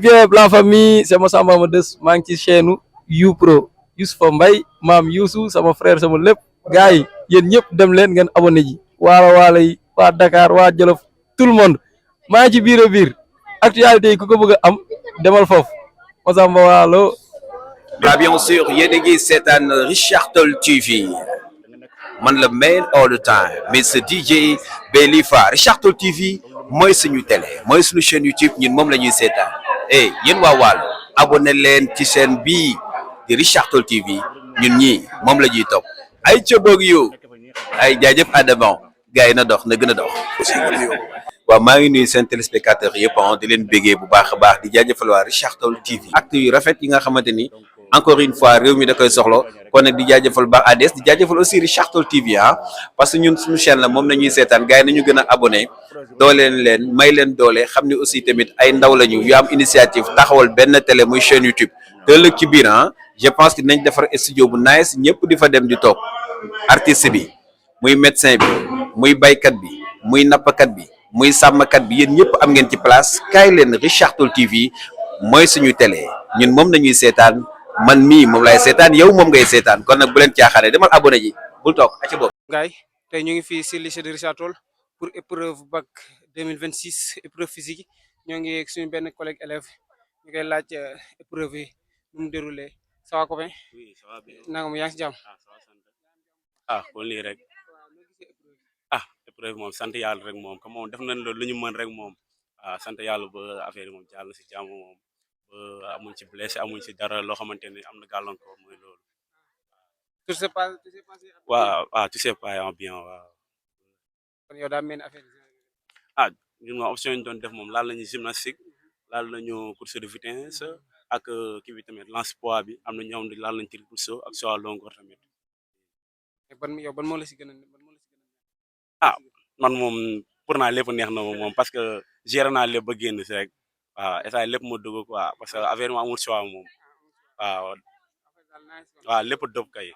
yëpp la famille c'est Massamba Modeste maa ngi ci chaîne YouPro Youssoupha Mbaye maam Youssou sama frère sama lépp gars yi yéen ñëpp dem leen ngeen abonné ji waala yi waa Dakar waa Jolof tout le monde maa ngi ci biir a biir actualité yi ku ko bëgg a am demal foofu Massamba Waalo. Bien sûr yéen a ngi seetaan Richard Toll TV man la main all the time Mr DJ Belifa Richard Toll TV mooy suñu télé mooy suñu chaîne YouTube ñun moom la ñuy seetaan yéen waa Waalo abonné leen ci chaîne bii di Richard Toll TV ñun ñii moom la ñuy topp ay coboog yu ay jaajëf Adama gars yi na dox na gën a dox. waaw maa ngi nuyu seen téléspectateurs yëpp di leen béggee bu baax a baax di jaajëfal waa Richard Toll TV acte yu rafet yi nga xamante ni encore une fois réew mi da koy soxla kon nag di jaajëfal baax ADS di jaajëfal aussi Richard Toll TV parce que ñun suñu chaîne la moom nañuy seetaan gars yi nañu gën a abonné dooleen leen may leen doole xam ne aussi tamit ay ndaw lañu yu am initiative taxawal benn télé muy chaîne YouTube te ëllëg ci biir je pense que nañ defar studio bu nice ñëpp di fa dem di toog artiste bi muy médecin bi muy baykat bi muy nappkat bi muy sàmmkat bi yéen ñëpp am ngeen ci place kaay leen Richard Toll TV mooy suñu télé ñun moom nañuy seetaan man mii moom laay seetaan yow moom ngay seetaan kon nag bu leen caaxaane demal abonné ji bul toog aca boobu gaay tey ñu ngi fii si lycée de Richard Toll pour épreuve bac 2026 épreuve physique ñoo ngi ak suñu benn collègue élève ñu koy laaj épreuve yi nu mu déroulé ça va copain nanga mu yaa ngi si jàmm kon lii rek épreuve moom sant yàlla rek moom comme moom def nañ loolu lu ñu mën rek moom sant yàlla ba affaire yi moom jàll na si jàmm moom amuñ ci blessé amuñ ci dara loo xamante ne am na gàllankoor mooy loolu. tout s'est passé waaw tout s'est passé bien waaw. kon yow daa mel ni affaire ñun moom option yi ñu doon def moom laal nañu gymnastique laal nañu course de vitesse ak kii bi tamit lance poids bi am na ñoo xam ne laal nañu triple saut ak saut à longueur tamit. ban moo la si gën a man moom pour naa lépp neex na moom parce que géré naa lépp ba génn si rek waaw état lépp moo dugg quoi parce que affaire ma amul choix moom waaw lépp dëpp kay.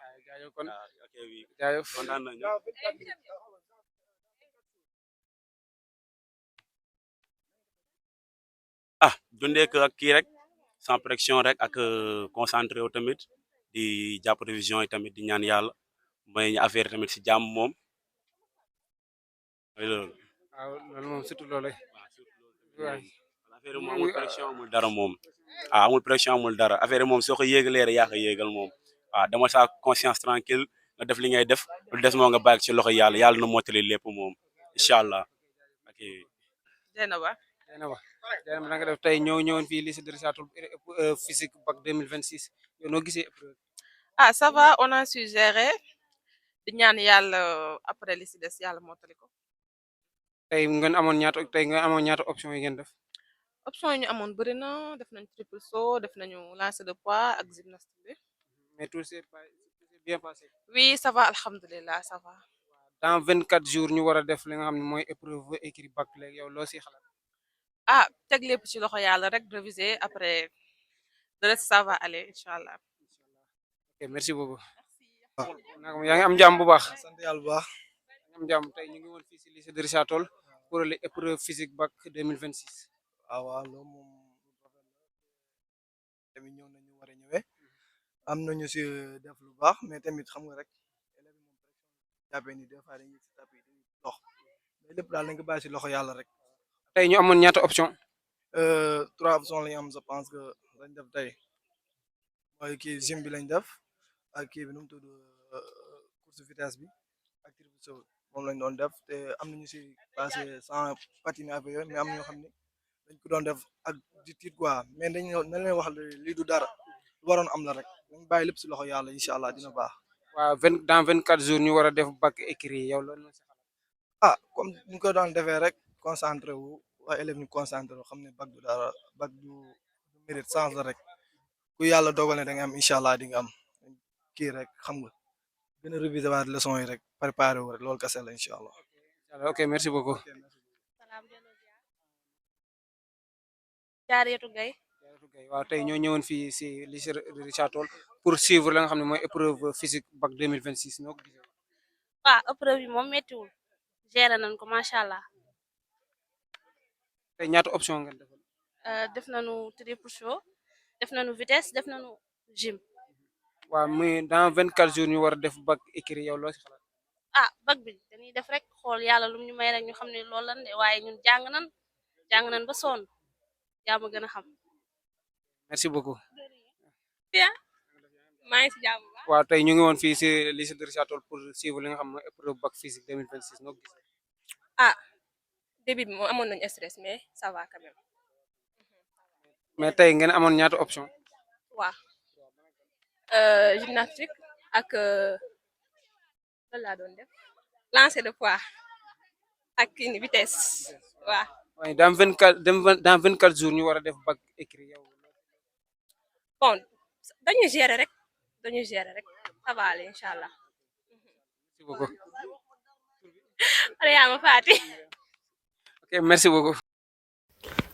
kontaan nañu. dundee ko ak kii rek sans pression rek ak concentré wu tamit di jàpp révision yi tamit di ñaan yàlla may ñu affaire tamit si jàmm moom. loolu moom surtout loolu affaire moom amul pression amul dara moom amul pression amul dara affaire moom soo ko yéegalee rek yaa ko yéegal moom dama sa conscience tranquille nga def li ngay def lu des moo nga bàyyi ci loxo yàlla na mottali lépp moom incha allah. Dieynaba na nga def tey ñëwoon fii lycée de Richard Toll physique bac 2026 yow noo gisee épreuve. Ça va on a su gérer di ñaan yàlla après li si des yàlla mottali ko. tey ngeen amoon ñaata option yi ngeen def. option yi ñu amoon bëri na def nañ triple saut def nañu lancer de poids ak gymnastique bi. mais tout s'est bien passé. oui ça va alhamdulilah ça va. dans 24 jours ñu war a def li nga xam ne mooy épreuve écrit bac léegi yow loo siy xalaat. teg lépp ci loxo yàlla rek réviser après le reste ça va aller incha allah. ok merci beaucoup. yaa ngi am jàmm bu baax. sant yàlla bu baax. am jàmm tey ñu ngi woon fii si lycée de Richard Toll pour l'épreuve physique bac 2026. waaw loolu moom tamit ñëw nañu war a ñëwee am nañu si def lu baax mais tamit xam nga rek élèves yi moom jàppee ni des fois dañuy si tapé dañuy dox mais lépp daal nañ ko bàyyi si loxo yàlla rek. tey ñu amoon ñaata option. 3 options la ñu am je pense que lañ def tey mooy kii gym bi lañ def ak kii bi nu mu tudd course vitesse bi ak triple saut moom lañ doon def te am nañu si passé sans patiner avec yooyu mais am ñoo xam ne dañ ko doon def ak di tiit quoi mais dañ leen wax lii du dara lu waroon am la rek dañ bàyyi lépp si loxo yàlla incha allah dina baax. waaw dans 24 jours ñu war a def bac écrit yow loolu la si xalaat. comme ni ko doon defee rek concentré wu waa élèves ñu concentré wu xam ne bac du dara bac du mérite sans la rek ku yàlla dogal ne da nga am incha allah di nga am kii rek xam nga gën a réviser waat leçon yi rek préparé wu rek loolu kese la incha allah. ok merci beaucoup. Jaariyatu Gaye. waaw tey ñoo ñëwoon fii si lycée Richard Toll pour suivre la nga xam ne mooy épreuve physique bac 2026 noo ko gisee. épreuve yi moom méttiwul géré nañ ko macha allah. tey ñaata option ngeen defal. def nañu triple saut def nañu vitesse def nañu gym. waaw muy dans 24 jours ñu war a def bac écrit yow loo si xalaat. bac bi dañuy def rek xool yàlla lu ñu may rek ñu xam ne loolu lan de waaye ñun jàng nan ba sonn yaa ma gën a xam. merci beaucoup. maa ngi si jàmm ba. waaw tey ñu ngi woon fii si lycée de Richard Toll pour suivre li nga xam ne épreuve bac physique 2026 noo gis. début bi moom amoon nañu stress mais ça va quand même. mais tey ngeen amoon ñaata option. waaw gymnastique ak lan laa doon def lancer de poids ak kii ni vitesse waaw. waaye dans 24 jours ñu war a def bac écrit yow. bon dañuy gérer rek ça va aller incha allah. merci beaucoup. Mariama Fati. ok merci beaucoup.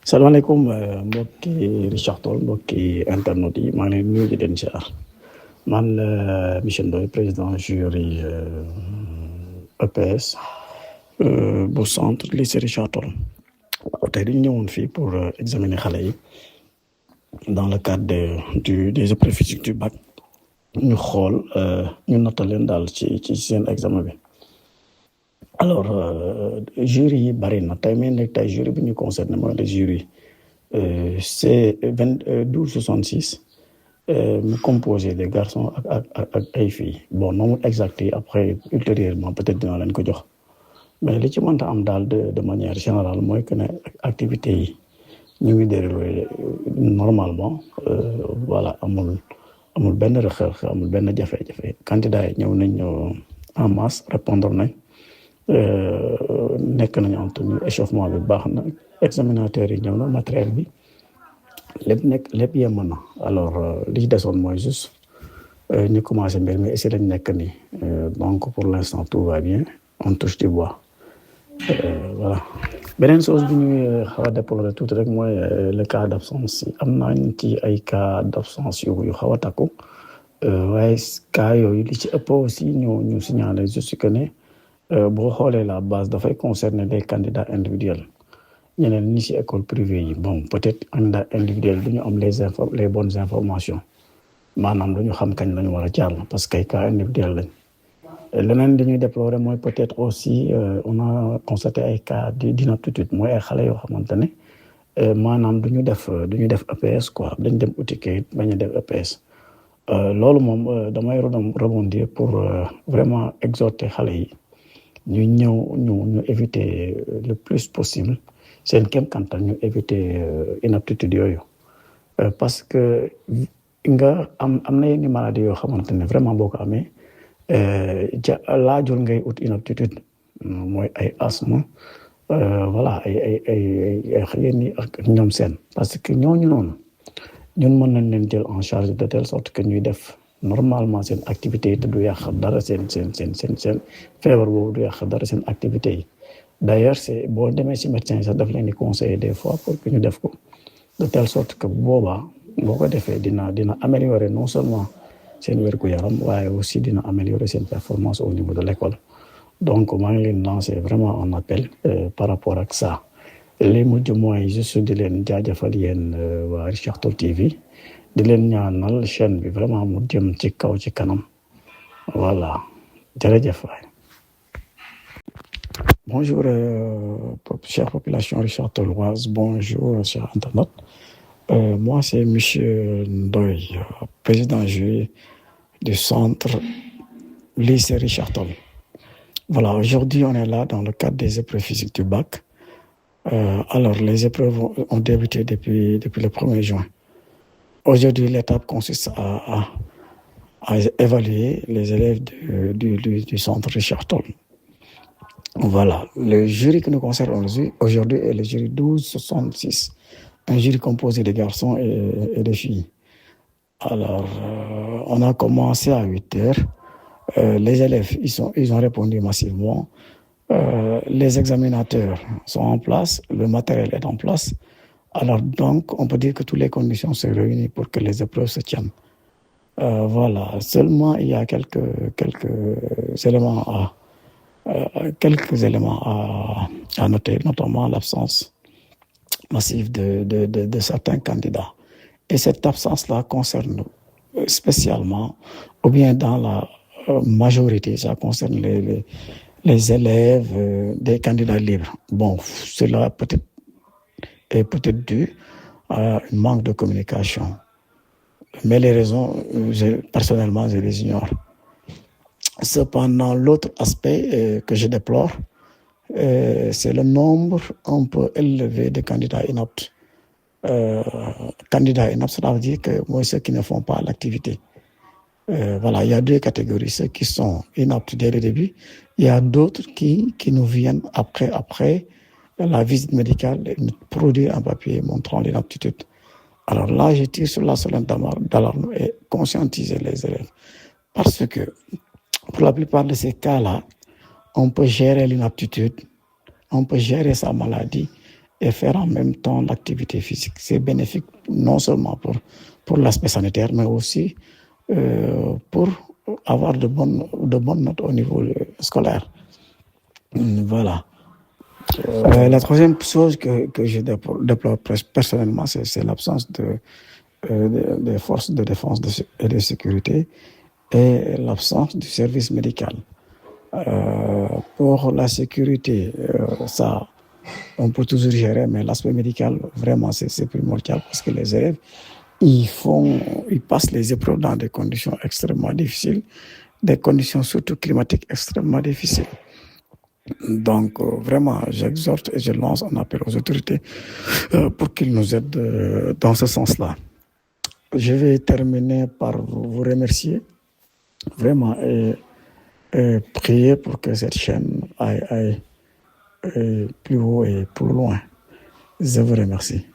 salaamaaleykum mbokki Richard Toll mbokki internautes yi maa ngi leen di nuyu di leen ziar man la monsieur Ndoye président jury EPS bu centre lycée Richard Toll waaw tey dañu ñëwoon fii pour examiner xale yi dans le cadre des épreuves physiques du bac ñu xool ñu nattal leen daal ci seen examen bi. alors jury yi bari na tey mais nag tey jury bi ñu concerné mooy le jury c'est 1266 mu composé des garçons ak ay filles bon nombre exact yi après ultérieurement peut-être dina leen ko jox mais li ci mënta am daal de manière générale mooy que ne activité yi ñu ngi déroulé normalement voilà amul benn rëq-rëq amul benn jafe-jafe candidats yi ñëw nañ en masse répondre nañ. nekk nañu en tenue échauffement bi baax na examinateurs yi ñëw na matériel bi lépp yemb na alors li ci desoon mooy juste ñu commencé mbir mi si lañ nekk nii donc pour l'instant tout va bien on touche du bois voilà. beneen chose bi ñuy xaw a déplorer tuuti rek mooy le cas d'absence yi am nañ ci ay cas d'absence yu xaw a takku waaye cas yooyu li ci ëpp aussi ñu signaler juste que ne. boo xoolee la base dafay concerner des candidats individuels ñeneen ñi ci école privée yi bon peut-être candidat individuel du ñu am les bonnes informations maanaam du ñu xam kañ lañu war a jàll parce que ay cas individuel lañ leneen li ñuy déplorer mooy peut-être aussi on a constaté ay cas d'inaptitude mooy ay xale yoo xamante ne maanaam du ñu def EPS quoi dañ dem uti kayit bañ a def EPS loolu moom damay rebondir pour vraiment exhorter xale yi. ñu éviter le plus possible seen kéem kantan ñu éviter inaptitude yooyu parce que nga am na yenn maladie yoo xamante ne vraiment boo ko amee laajul ngay ut inaptitude mooy ay asthme voilà ay yenn ak ñoom seen parce que ñooñu noonu ñun mën nañ leen jël en charge de telle sorte que ñuy def normalement seen activité yi te du yàq dara seen feebar boobu du yàq dara seen activité yi d'ailleurs c'est boo demee ci médecin sax daf leen di conseiller des fois pour que ñu def ko de telle sorte que boobaa boo ko defee dina améliorer non seulement seen wér-gu-yaram waaye aussi dina améliorer seen performance au niveau de l'école donc maa ngi leen lancer vraiment un appel par rapport ak ça li mujj mooy juste di leen jaajëfal yéen waa Richard Toll TV di leen ñaanal chaîne bi vraiment mu jëm ci kaw ci kanam voilà jërëjëf waay. Bonjour chère population Richard Tolloise, bonjour chers internautes. Moi c'est monsieur Ndoye, président jury du centre lycée Richard Toll. Voilà, aujourd'hui on est là dans le cadre des épreuves physiques du bac. Alors les épreuves ont débuté depuis le 1er juin. Aujourd'hui, l'étape consiste à évaluer les élèves du centre Richard Toll. Voilà, le jury qui nous concerne aujourd'hui est le jury 1266, un jury composé de garçons et de filles. Alors, on a commencé à 8 heures. Les élèves, ils ont répondu massivement. Les examinateurs sont en place, le matériel est en place. Alors donc, on peut dire que toutes les conditions sont réunies pour que les épreuves se tiennent. Voilà, seulement il y a quelques éléments à noter, notamment l'absence massive de certains candidats. Et cette absence-là concerne spécialement, ou bien dans la majorité, ça concerne les élèves des candidats libres. Bon, cela est peut-être dû à un manque de communication. Mais les raisons, personnellement, je les ignore. Cependant, l'autre aspect que je déplore, c'est le nombre un peu élevé de candidats inaptes. Candidats inaptes, cela veut dire que moi, ceux qui ne font pas l'activité. Voilà, il y a deux catégories, ceux qui sont inaptes dès le début. Il y a d'autres qui nous viennent après la visite médicale et nous produire un papier montrant l'inaptitude. Alors là, je tire sur la sonnette d'alarme et conscientiser les élèves. Parce que pour la plupart de ces cas-là, on peut gérer l'inaptitude, on peut gérer sa maladie et faire en même temps l'activité physique. C'est bénéfique non seulement pour l'aspect sanitaire, mais aussi pour avoir de bonnes notes au niveau scolaire. Voilà. La troisième chose que je déplore personnellement, c'est l'absence des forces de défense et de sécurité et l'absence du service médical. Pour la sécurité, ça, on peut toujours gérer, mais l'aspect médical, vraiment, c'est primordial parce que les élèves, ils passent les épreuves dans des conditions extrêmement difficiles, des conditions surtout climatiques extrêmement difficiles. Donc, vraiment, j'exhorte et je lance un appel aux autorités pour qu'ils nous aident dans ce sens-là. Je vais terminer par vous remercier, vraiment, et prier pour que cette chaîne aille plus haut et plus loin. Je vous remercie.